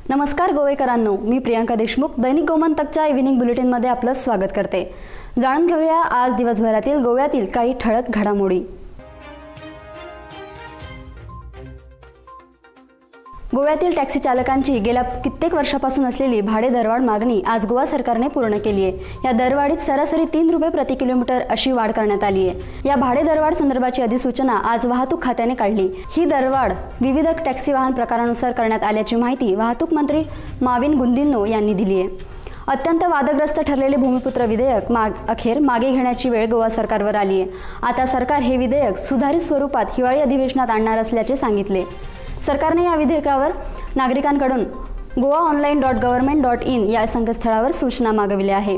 नमस्कार गोवेकरांनो, मी प्रियांका देशमुख दैनिक गोमंतकच्या इव्हिनिंग बुलेटिनमध्ये आपलं स्वागत करते। जाणून घेऊया आज दिवसभरातील गोव्यातील काही ठळक घडामोडी। गोव्यातील टॅक्सी चालकांची गेल्या कित्येक वर्षापासून असलेली भाडे दरवाढ मागणी आज गोवा सरकारने पूर्ण केली आहे। या दरवाढीत सरासरी 3 रुपये प्रति किलोमीटर अशी वाढ करण्यात आली आहे। या भाडे दरवाढ संदर्भाची अधिसूचना आज वाहतूक खात्याने काढली। ही दरवाढ विविध टॅक्सी वाहन प्रकारानुसार करण्यात आल्याची माहिती वाहतूक मंत्री माविन गुदिन्हो यांनी दिली आहे। अत्यंत वादग्रस्त ठरलेले भूमिपुत्र विधेयक अखेर मागे घेण्याची वेळ गोवा सरकारवर आली आहे। आता सरकार हे विधेयक सुधारित स्वरूपात हिवाळी अधिवेशनात आणणार असल्याचे सांगितले। सरकारने या विधेयकावर नागरिकांकडून goaonline.government.in या संकेतस्थळावर सूचना मागवल्या आहे।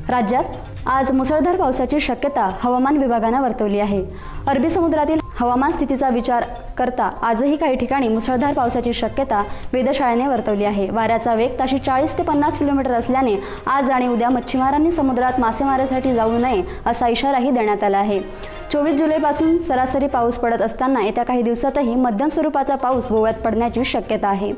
राज्यात आज मुसळधार पावसाची शक्यता हवामान विभागाने वर्तवली आहे। अरबी समुद्रातील हवामान स्थितीचा विचार करता आजही काही ठिकाणी मुसळधार पावसाची शक्यता वेधशाळेने वर्तवली आहे। वाऱ्याचा वेग ताशी 40 ते 50 किलोमीटर असल्याने आज आणि उद्या मच्छीमारांनी समुद्रात मासेमारीसाठी जाऊ नये असा इशाराही देण्यात आला आहे। 24 जुलैपासून सरासरी पाऊस पडत असताना येत्या काही दिवसातही मध्यम स्वरूपाचा पाऊस गोव्यात पडण्याची शक्यता आहे।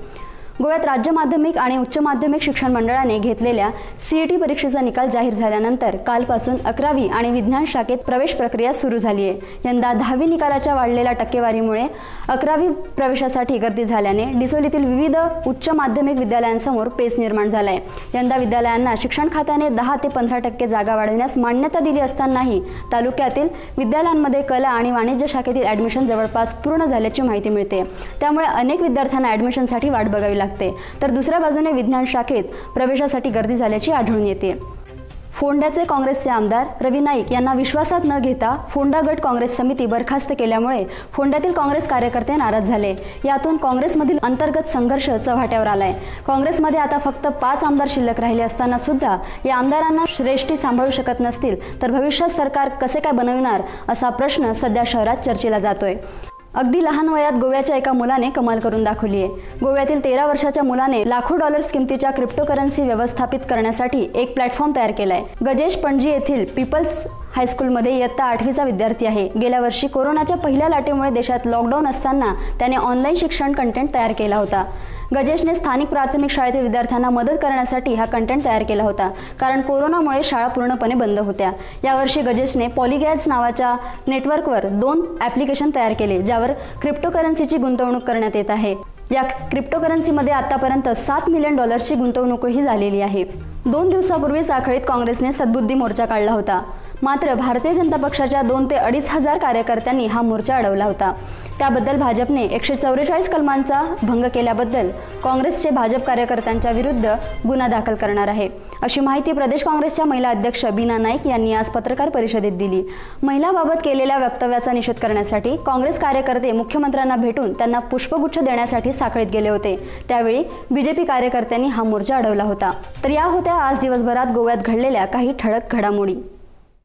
गोव्यात राज्य माध्यमिक आणि उच्च माध्यमिक शिक्षण मंडळाने घेतलेल्या सीईटी परीक्षेचा निकाल जाहीर झाल्यानंतर कालपासून 11वी आणि विज्ञान शाखेत प्रवेश प्रक्रिया सुरू झाली आहे। यंदा 10वी निकालाच्या वाढलेल्या टक्केवारीमुळे 11वी प्रवेशासाठी गर्दी झाल्याने डिसोलीतील विविध उच्च माध्यमिक विद्यालयांसमोर पेच निर्माण झाला आहे। यंदा विद्यालयांना शिक्षण खात्याने 10 ते 15% जागा वाढवण्यास मान्यता दिली असतानाही तालुक्यातील विद्यालयांमध्ये कला आणि वाणिज्य शाखेतील ॲडमिशन जवळपास पूर्ण झाल्याची माहिती मिळते। त्यामुळे अनेक विद्यार्थ्यांना ॲडमिशनसाठी वाट बघावी तर दुसऱ्या बाजूने विज्ञान शाखेत प्रवेशासाठी गर्दी झाल्याची आढळून येते। फोंड्याचे काँग्रेसचे आमदार रवी नाईक यांना विश्वासात न घेता फोंडा गट काँग्रेस समिती बरखास्त केल्यामुळे फोंड्यातील काँग्रेस कार्यकर्ते नाराज झाले। यातून काँग्रेसमधील अंतर्गत संघर्ष चव्हाट्यावर आलाय। काँग्रेसमध्ये आता फक्त 5 आमदार शिल्लक राहिले असताना सुद्धा या आमदारांना श्रेष्ठी सांभाळू शकत नसतील तर भविष्यात सरकार कसे काय बनविणार असा प्रश्न सध्या शहरात चर्चेला जातोय। अगदी लहान वयात गोव्याच्या एका मुलाने कमाल करून दाखवली आहे। गोव्यातील 13 वर्षाच्या मुलाने लाखो डॉलर्स किमतीच्या क्रिप्टोकरन्सी व्यवस्थापित करण्यासाठी एक प्लॅटफॉर्म तयार केलाय। गजेश पणजी येथील पीपल्स हायस्कूलमध्ये इयत्ता 8वीचा विद्यार्थी आहे। गेल्या वर्षी कोरोनाच्या पहिल्या लाटेमुळे देशात लॉकडाऊन असताना त्याने ऑनलाईन शिक्षण कंटेंट तयार केला होता। गजेशने स्थानिक प्राथमिक शाळेतील विद्यार्थ्यांना मदत करण्यासाठी हा कंटेंट तयार केला होता, कारण कोरोनामुळे शाळा पूर्णपणे बंद होत्या। यावर्षी गजेशने पॉलीगॅज नावाच्या नेटवर्कवर 2 ॲप्लिकेशन तयार केले, ज्यावर क्रिप्टोकरन्सीची गुंतवणूक करण्यात येत आहे। या क्रिप्टोकरन्सीमध्ये आतापर्यंत $7 मिलियन गुंतवणूकही झालेली आहे। 2 दिवसापूर्वी साखळीत काँग्रेसने सद्बुद्धी मोर्चा काढला होता, मात्र भारतीय जनता पक्षाच्या 2 ते 2.5 हजार कार्यकर्त्यांनी हा मोर्चा अडवला होता। त्याबद्दल भाजपने 144 कलमांचा भंग केल्याबद्दल काँग्रेसचे भाजप कार्यकर्त्यांच्या विरुद्ध गुन्हा दाखल करणार आहे, अशी माहिती प्रदेश काँग्रेसच्या महिला अध्यक्ष बीना नाईक यांनी आज पत्रकार परिषदेत दिली। महिलांबाबत केलेल्या वक्तव्याचा निषेध करण्यासाठी काँग्रेस कार्यकर्ते मुख्यमंत्र्यांना भेटून त्यांना पुष्पगुच्छ देण्यासाठी साखळीत गेले होते। त्यावेळी बीजेपी कार्यकर्त्यांनी हा मोर्चा अडवला होता। तर या होत्या आज दिवसभरात गोव्यात घडलेल्या काही ठळक घडामोडी।